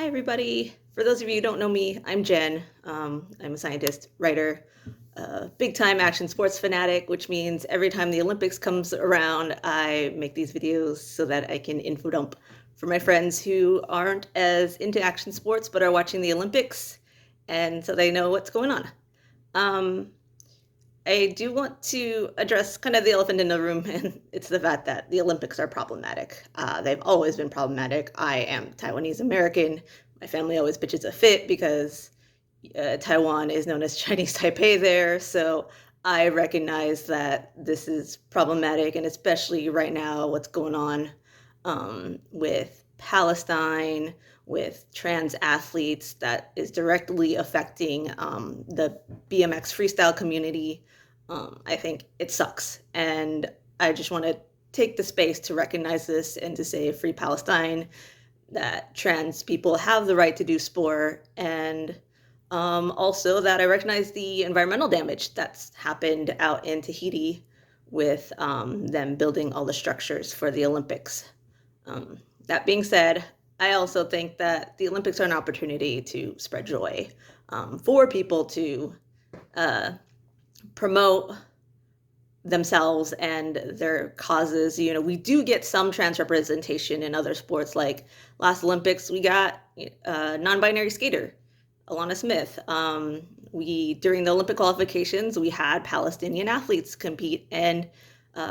Hi, everybody. For those of you who don't know me, I'm Jen. I'm a scientist, writer, big time action sports fanatic, which means every time the Olympics comes around, I make these videos so that I can info dump for my friends who aren't as into action sports but are watching the Olympics, and so they know what's going on. Um, I do want to address kind of the elephant in the room, and it's the fact that the Olympics are problematic. They've always been problematic. I am Taiwanese American. My family always pitches a fit because Taiwan is known as Chinese Taipei there. So I recognize that this is problematic, and especially right now, what's going on with Palestine, with trans athletes, that is directly affecting the BMX freestyle community. I think it sucks. And I just want to take the space to recognize this and to say free Palestine, that trans people have the right to do sport, and also that I recognize the environmental damage that's happened out in Tahiti with them building all the structures for the Olympics. Um, that being said, I also think that the Olympics are an opportunity to spread joy, for people to uh, promote themselves and their causes. You know, we do get some trans representation in other sports. Like last Olympics, we got a non-binary skater, Alana Smith. We during the Olympic qualifications, we had Palestinian athletes compete and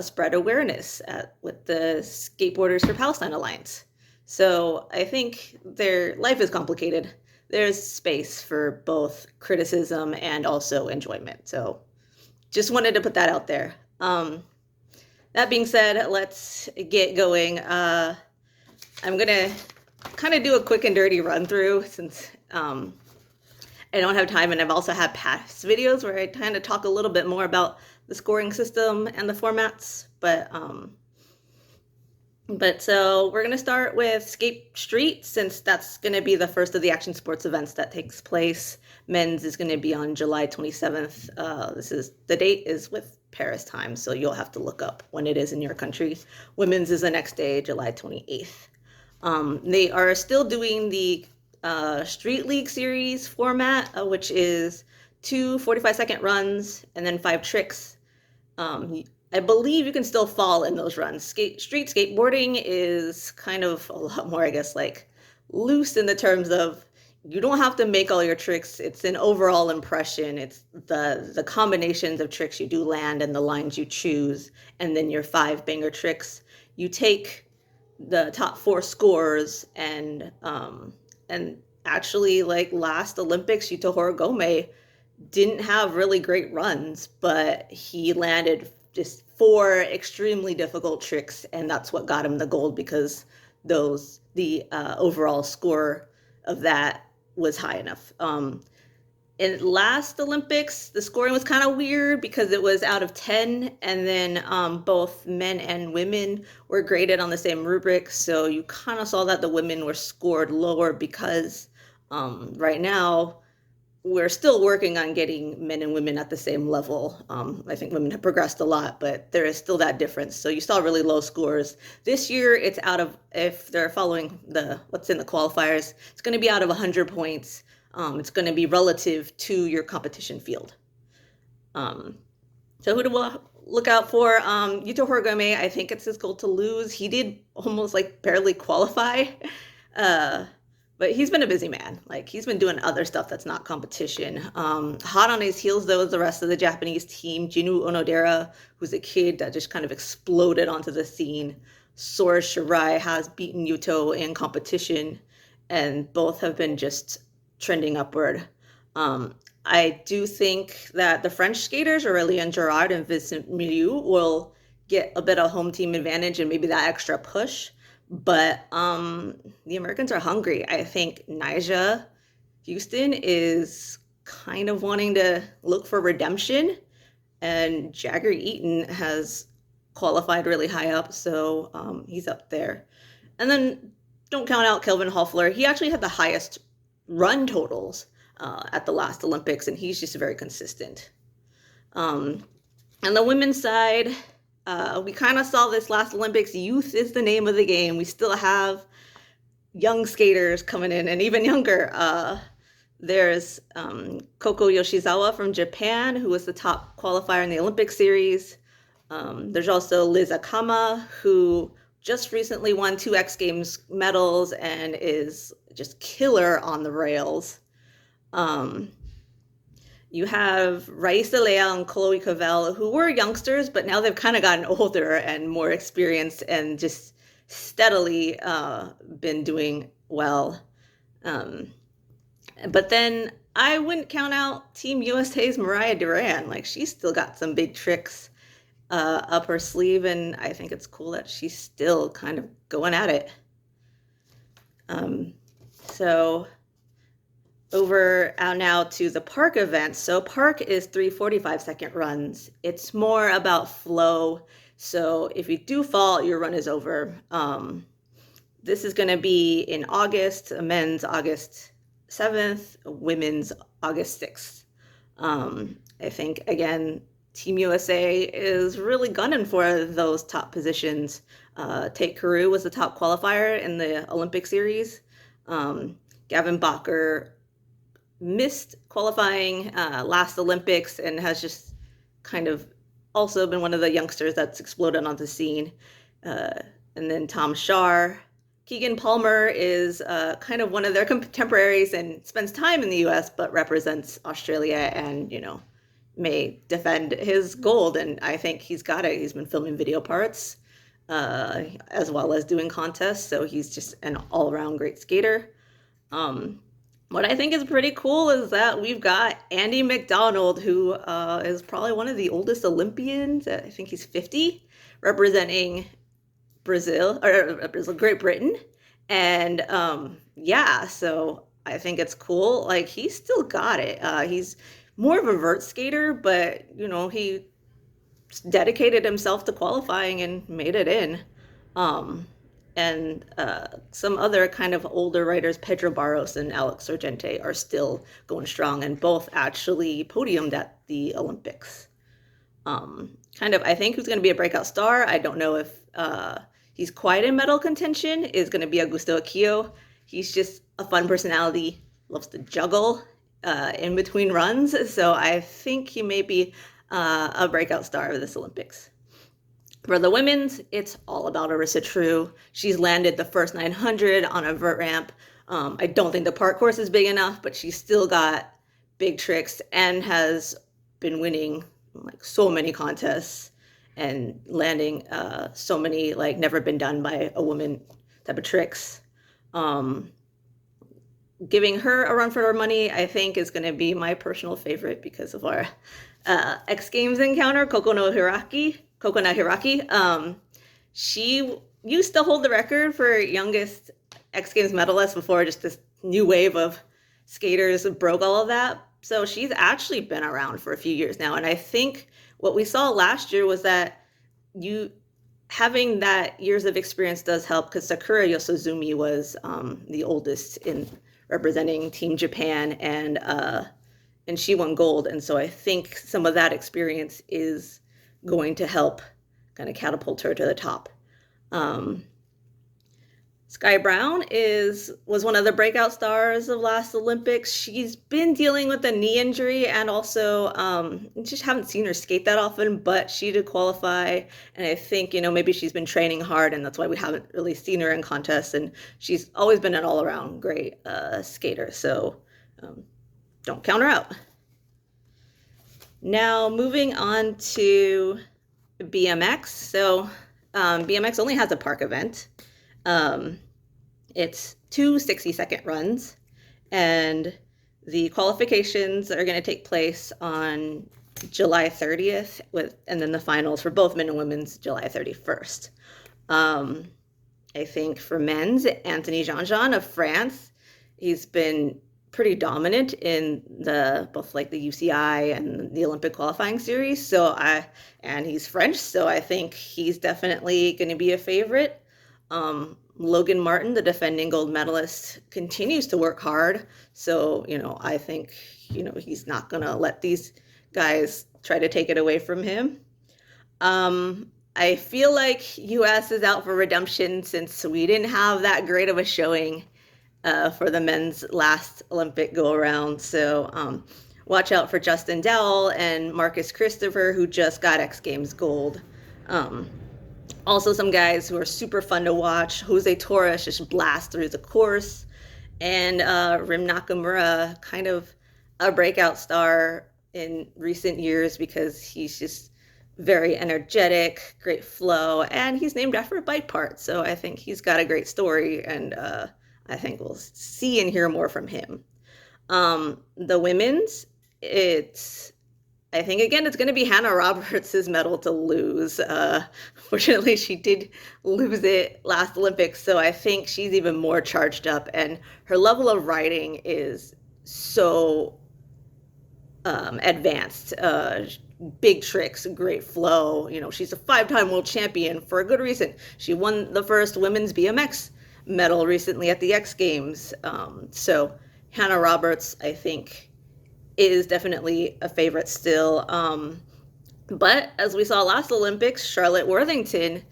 spread awareness with the Skateboarders for Palestine Alliance. So I think their life is complicated. There's space for both criticism and also enjoyment. So just wanted to put that out there. That being said, let's get going. I'm gonna kind of do a quick and dirty run through since I don't have time, and I've also had past videos where I kind of talk a little bit more about the scoring system and the formats. But so we're gonna start with Skate Street, since that's gonna be the first of the action sports events that takes place. Men's is gonna be on July 27th. The date is with Paris time, so you'll have to look up when it is in your country. Women's is the next day, July 28th. They are still doing the Street League Series format, which is two 45-second runs and then 5 tricks. I believe you can still fall in those runs. Street skateboarding is kind of a lot more, I guess, like loose in the terms of you don't have to make all your tricks. It's an overall impression. It's the combinations of tricks you do land and the lines you choose, and then your 5 banger tricks. You take the top 4 scores, and actually, like last Olympics, Yuto Horigome didn't have really great runs, but he landed just 4 extremely difficult tricks, and that's what got him the gold, because the overall score of that was high enough. In last Olympics, the scoring was kind of weird because it was out of 10, and then both men and women were graded on the same rubric. So you kind of saw that the women were scored lower because right now we're still working on getting men and women at the same level. I think women have progressed a lot, but there is still that difference. So you saw really low scores. This year, it's out of, if they're following what's in the qualifiers, it's going to be out of 100 points. It's going to be relative to your competition field. So who do we look out for? Yuto Horigome, I think it's his goal to lose. He did almost like barely qualify. But he's been a busy man. Like, he's been doing other stuff that's not competition. Hot on his heels, though, is the rest of the Japanese team. Jinu Onodera, who's a kid that just kind of exploded onto the scene. Sora Shirai has beaten Yuto in competition, and both have been just trending upward. I do think that the French skaters, Aurélien Girard and Vincent Milieu, will get a bit of home team advantage and maybe that extra push. But the Americans are hungry. I think Nyjah Houston is kind of wanting to look for redemption, and Jagger Eaton has qualified really high up, so he's up there. And then don't count out Kelvin Hoefler. He actually had the highest run totals at the last Olympics, and he's just very consistent. On the women's side, we kind of saw this last Olympics. Youth is the name of the game. We still have young skaters coming in and even younger. There's Koko Yoshizawa from Japan, who was the top qualifier in the Olympic series. There's also Liz Akama, who just recently won 2 X Games medals and is just killer on the rails. You have Raisa Leal and Chloe Cavell, who were youngsters, but now they've kind of gotten older and more experienced and just steadily been doing well. But then I wouldn't count out Team USA's Mariah Duran. Like, she's still got some big tricks up her sleeve, and I think it's cool that she's still kind of going at it. So over now to the park events. So park is 3 45-second runs. It's more about flow. So if you do fall, your run is over. This is going to be in August, men's August 7th, women's August 6th. I think, again, Team USA is really gunning for those top positions. Tate Carew was the top qualifier in the Olympic series. Gavin Bacher missed qualifying last Olympics and has just kind of also been one of the youngsters that's exploded on the scene. And then Tom Shar. Keegan Palmer is kind of one of their contemporaries and spends time in the US, but represents Australia and, may defend his gold. And I think he's got it. He's been filming video parts as well as doing contests. So he's just an all-around great skater. What I think is pretty cool is that we've got Andy McDonald, who is probably one of the oldest Olympians. I think he's 50, representing Brazil or Great Britain. And so I think it's cool. Like, he's still got it. He's more of a vert skater, but he dedicated himself to qualifying and made it in. And some other kind of older writers, Pedro Barros and Alex Sargente, are still going strong and both actually podiumed at the Olympics. I think who's going to be a breakout star. I don't know if he's quite in medal contention, is going to be Augusto Akio. He's just a fun personality, loves to juggle in between runs. So I think he may be a breakout star of this Olympics. For the women's, it's all about Arisa True. She's landed the first 900 on a vert ramp. I don't think the park course is big enough, but she's still got big tricks and has been winning like so many contests and landing so many like never been done by a woman type of tricks. Giving her a run for her money, I think, is going to be my personal favorite because of our X Games encounter, Koko no Hiraki. She used to hold the record for youngest X Games medalist before just this new wave of skaters broke all of that. So she's actually been around for a few years now. And I think what we saw last year was that having that years of experience does help, because Sakura Yosozumi was the oldest in representing Team Japan, and she won gold. And so I think some of that experience is going to help kind of catapult her to the top. Sky Brown was one of the breakout stars of last Olympics. She's been dealing with a knee injury and also just haven't seen her skate that often, but she did qualify. And I think, maybe she's been training hard and that's why we haven't really seen her in contests. And she's always been an all-around great skater. So don't count her out. Now moving on to BMX. So BMX only has a park event. It's 2 60-second runs, and the qualifications are going to take place on July 30th, and then the finals for both men and women's July 31st. I think for men's, Anthony Jean-Jean of France, he's been pretty dominant in both the UCI and the Olympic qualifying series. And he's French, so I think he's definitely going to be a favorite. Logan Martin, the defending gold medalist, continues to work hard. So, I think, he's not going to let these guys try to take it away from him. I feel like US is out for redemption since we didn't have that great of a showing for the men's last Olympic go around. So watch out for Justin Dowell and Marcus Christopher, who just got X Games gold. Um, Also, some guys who are super fun to watch. Jose Torres just blasts through the course, and Rim Nakamura, kind of a breakout star in recent years because he's just very energetic, great flow, and he's named after a bike part. So I think he's got a great story, and I think we'll see and hear more from him. The women's, it's I think again it's going to be Hannah Roberts' medal to lose. Fortunately, she did lose it last Olympics, so I think she's even more charged up, and her level of riding is so advanced. Big tricks, great flow. You know, she's a 5-time world champion for a good reason. She won the first women's BMX medal recently at the X Games. So Hannah Roberts, I think, is definitely a favorite still. But as we saw last Olympics, Charlotte Worthington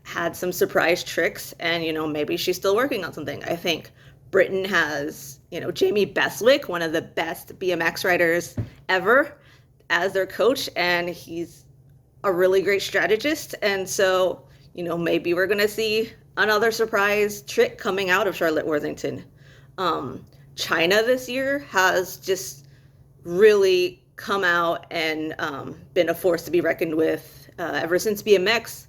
had some surprise tricks, and maybe she's still working on something. I think Britain has Jamie Beswick, one of the best BMX riders ever, as their coach, and he's a really great strategist. And so maybe we're gonna see another surprise trick coming out of Charlotte Worthington. China this year has just really come out and been a force to be reckoned with. Ever since BMX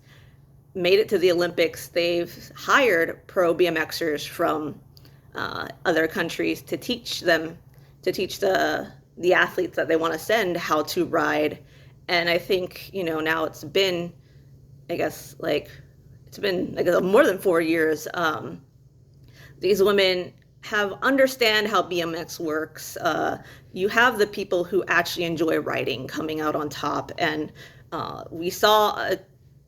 made it to the Olympics, they've hired pro BMXers from other countries to teach the athletes that they want to send how to ride. And I think now it's been, I guess, more than 4 years. These women understand how BMX works. You have the people who actually enjoy riding coming out on top, and we saw a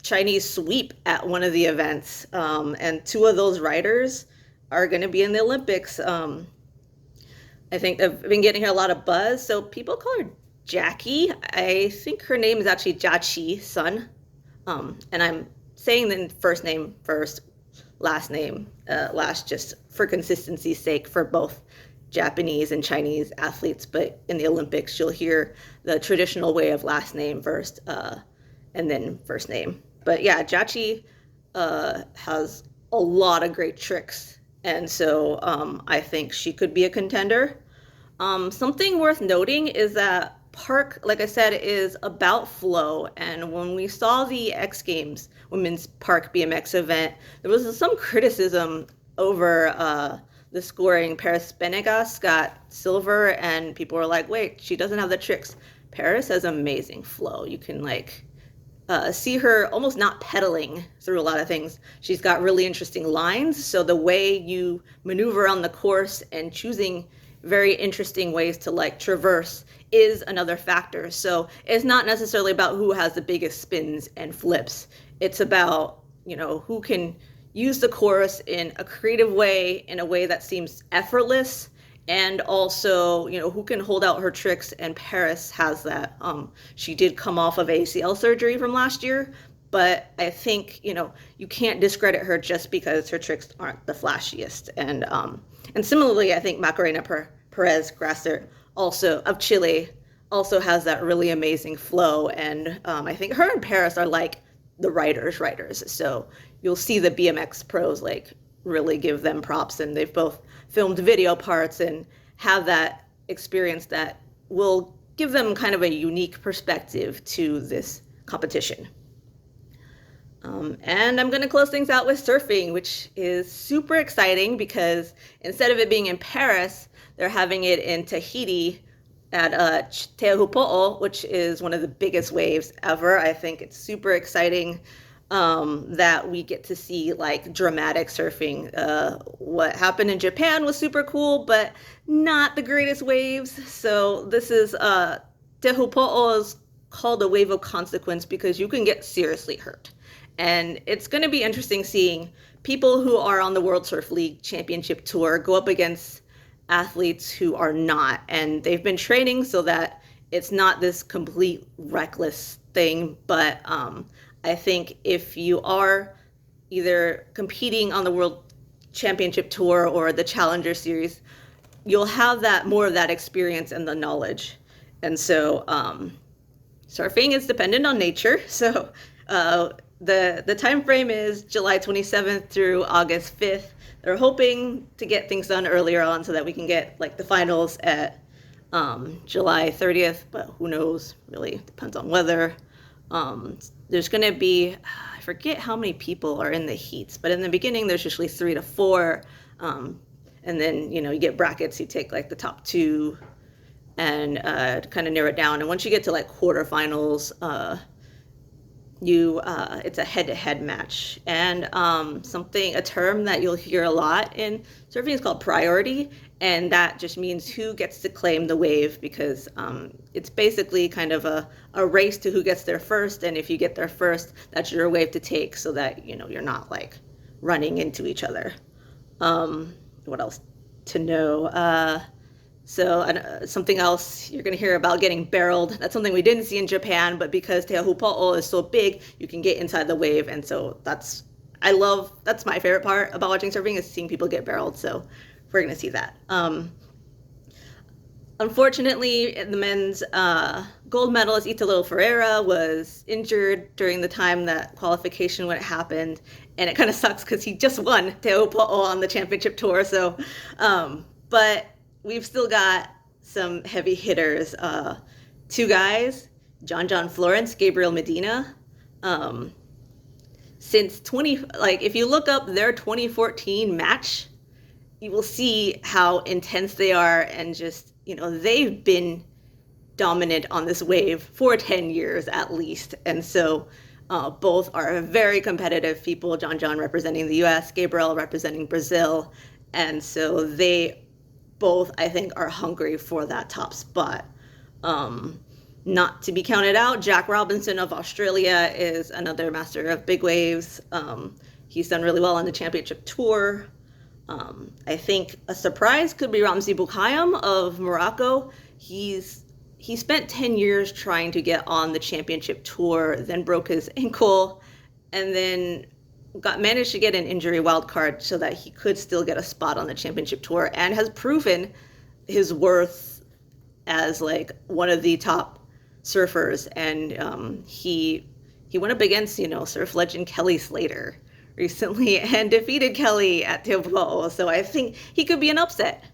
Chinese sweep at one of the events, and 2 of those riders are going to be in the Olympics. I think they've been getting a lot of buzz, so people call her Jackie. I think her name is actually Jiaqi Sun, and I'm saying the first name first, last name last, just for consistency's sake for both Japanese and Chinese athletes. But in the Olympics, you'll hear the traditional way of last name first and then first name. But yeah, Jiaqi has a lot of great tricks, and so I think she could be a contender. Something worth noting is that Park, like I said, is about flow. And when we saw the X Games women's Park BMX event, there was some criticism over the scoring. Paris Benegas got silver, and people were like, wait, she doesn't have the tricks. Paris has amazing flow. You can see her almost not pedaling through a lot of things. She's got really interesting lines. So the way you maneuver on the course and choosing very interesting ways to traverse is another factor. So it's not necessarily about who has the biggest spins and flips. It's about, who can use the course in a creative way, in a way that seems effortless, and also, who can hold out her tricks. And Paris has that. She did come off of ACL surgery from last year, but I think, you can't discredit her just because her tricks aren't the flashiest. And similarly, I think Macarena Perez Grasser, also of Chile, also has that really amazing flow. And I think her and Paris are like the writers. So you'll see the BMX pros really give them props, and they've both filmed video parts and have that experience that will give them kind of a unique perspective to this competition. And I'm going to close things out with surfing, which is super exciting because instead of it being in Paris, they're having it in Tahiti at Teahupo'o, which is one of the biggest waves ever. I think it's super exciting that we get to see dramatic surfing. What happened in Japan was super cool, but not the greatest waves. So this is Teahupo'o is called a wave of consequence because you can get seriously hurt. And it's going to be interesting seeing people who are on the World Surf League Championship Tour go up against athletes who are not. And they've been training so that it's not this complete reckless thing. But I think if you are either competing on the World Championship Tour or the Challenger Series, you'll have that more of that experience and the knowledge. And so surfing is dependent on nature. So the time frame is July 27th through August 5th. They're hoping to get things done earlier on so that we can get like the finals at July 30th, but who knows? Really depends on weather. There's going to be, I forget how many people are in the heats, but in the beginning there's usually 3 to 4. And then, you get brackets, you take like the top 2 and kind of narrow it down. And once you get to like quarterfinals, it's a head-to-head match. And a term that you'll hear a lot in surfing is called priority. And that just means who gets to claim the wave, because it's basically kind of a race to who gets there first. And if you get there first, that's your wave to take, so that, you're not like running into each other. What else to know? Something else you're going to hear about getting barreled. That's something we didn't see in Japan, but because Te Ahupo'o is so big, you can get inside the wave. And so that's my favorite part about watching surfing, is seeing people get barreled. So we're going to see that. Unfortunately, the men's gold medalist Italo Ferreira was injured during the time that qualification when it happened. And it kind of sucks because he just won Te Ahupo'o on the championship tour. So, but we've still got some heavy hitters. 2 guys, John Florence, Gabriel Medina. If you look up their 2014 match, you will see how intense they are, and just, they've been dominant on this wave for 10 years at least. And so both are very competitive people, John representing the US, Gabriel representing Brazil. And so they both, I think, are hungry for that top spot. Not to be counted out, Jack Robinson of Australia is another master of big waves. He's done really well on the championship tour. I think a surprise could be Ramzi Bukhayam of Morocco. He spent 10 years trying to get on the championship tour, then broke his ankle, and then managed to get an injury wild card so that he could still get a spot on the championship tour, and has proven his worth as like one of the top surfers. And he went up against, surf legend Kelly Slater recently and defeated Kelly at Te Ahupo'o. So I think he could be an upset.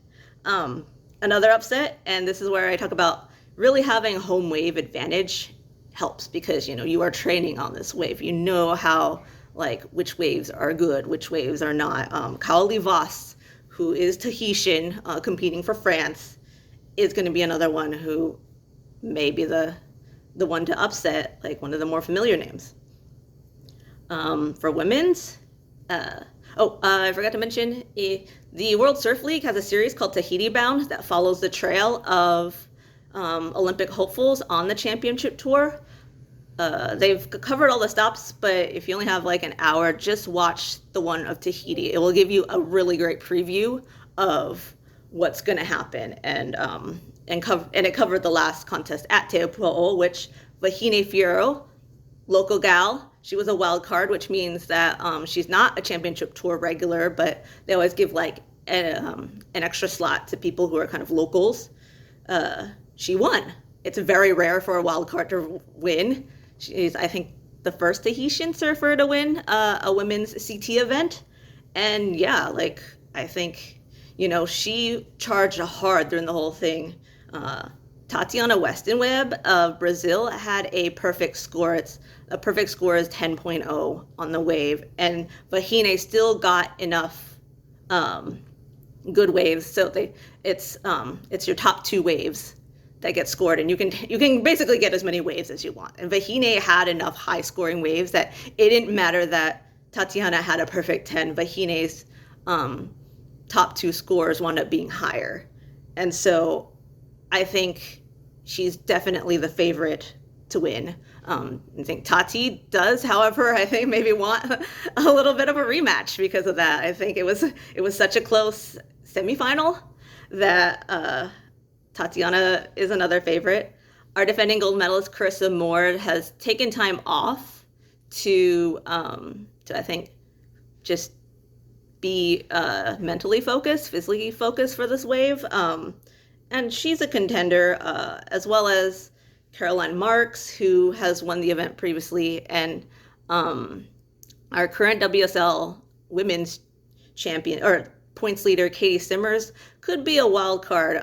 Another upset, and this is where I talk about really having home wave advantage helps, because, you are training on this wave. You know how, like, which waves are good, which waves are not. Kaoli Voss, who is Tahitian, competing for France, is going to be another one who may be the one to upset, like one of the more familiar names. For women's, I forgot to mention, the World Surf League has a series called Tahiti Bound that follows the trail of Olympic hopefuls on the championship tour. They've covered all the stops, but if you only have like an hour, just watch the one of Tahiti. It will give you a really great preview of what's going to happen. And it covered the last contest at Te Ahupo'o, which Vahine Fierro, local gal, she was a wild card, which means that she's not a championship tour regular, but they always give like an extra slot to people who are kind of locals. She won. It's very rare for a wild card to win. She's, I think, the first Tahitian surfer to win a women's CT event. And yeah, like, I think, she charged hard during the whole thing. Tatiana Westenweb of Brazil had a perfect score. A perfect score is 10.0 on the wave, and Vahine still got enough good waves. So it's your top 2 waves that get scored, and you can basically get as many waves as you want. And Vahine had enough high scoring waves that it didn't matter that Tatiana had a perfect 10. Vahine's top 2 scores wound up being higher, and so I think she's definitely the favorite to win. I think Tati does, however, I think maybe want a little bit of a rematch because of that. I think it was such a close semifinal that Tatiana is another favorite. Our defending gold medalist Carissa Moore has taken time off to I think just be mentally focused, physically focused for this wave. And she's a contender, as well as Caroline Marks, who has won the event previously, and our current WSL women's champion or points leader, Katie Simmers, could be a wild card.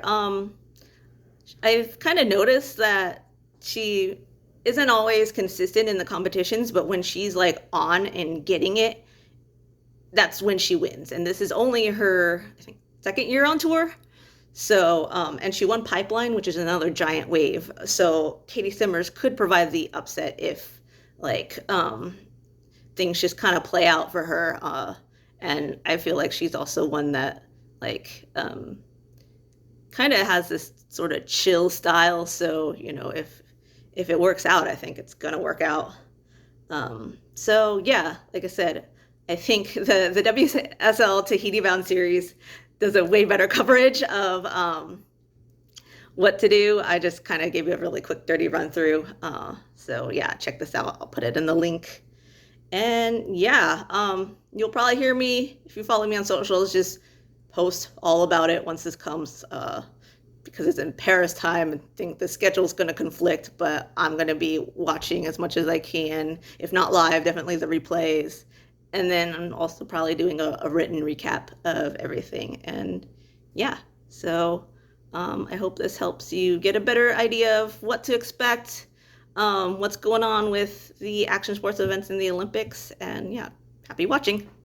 I've kind of noticed that she isn't always consistent in the competitions, but when she's like on and getting it, that's when she wins. And this is only her, I think, second year on tour. So, and she won Pipeline, which is another giant wave. So Katie Simmers could provide the upset if like things just kind of play out for her. And I feel like she's also one that like kind of has this sort of chill style. So, you know, if it works out, I think it's gonna work out. So yeah, like I said, I think the WSL Tahiti Bound series does a way better coverage of what to do. I just kind of gave you a really quick, dirty run through. So yeah, check this out. I'll put it in the link. And yeah, you'll probably hear me, if you follow me on socials, just post all about it once this comes, because it's in Paris time. I think the schedule's going to conflict, but I'm going to be watching as much as I can, if not live, definitely the replays. And then I'm also probably doing a written recap of everything. And yeah, so I hope this helps you get a better idea of what to expect, what's going on with the action sports events in the Olympics. And yeah, happy watching.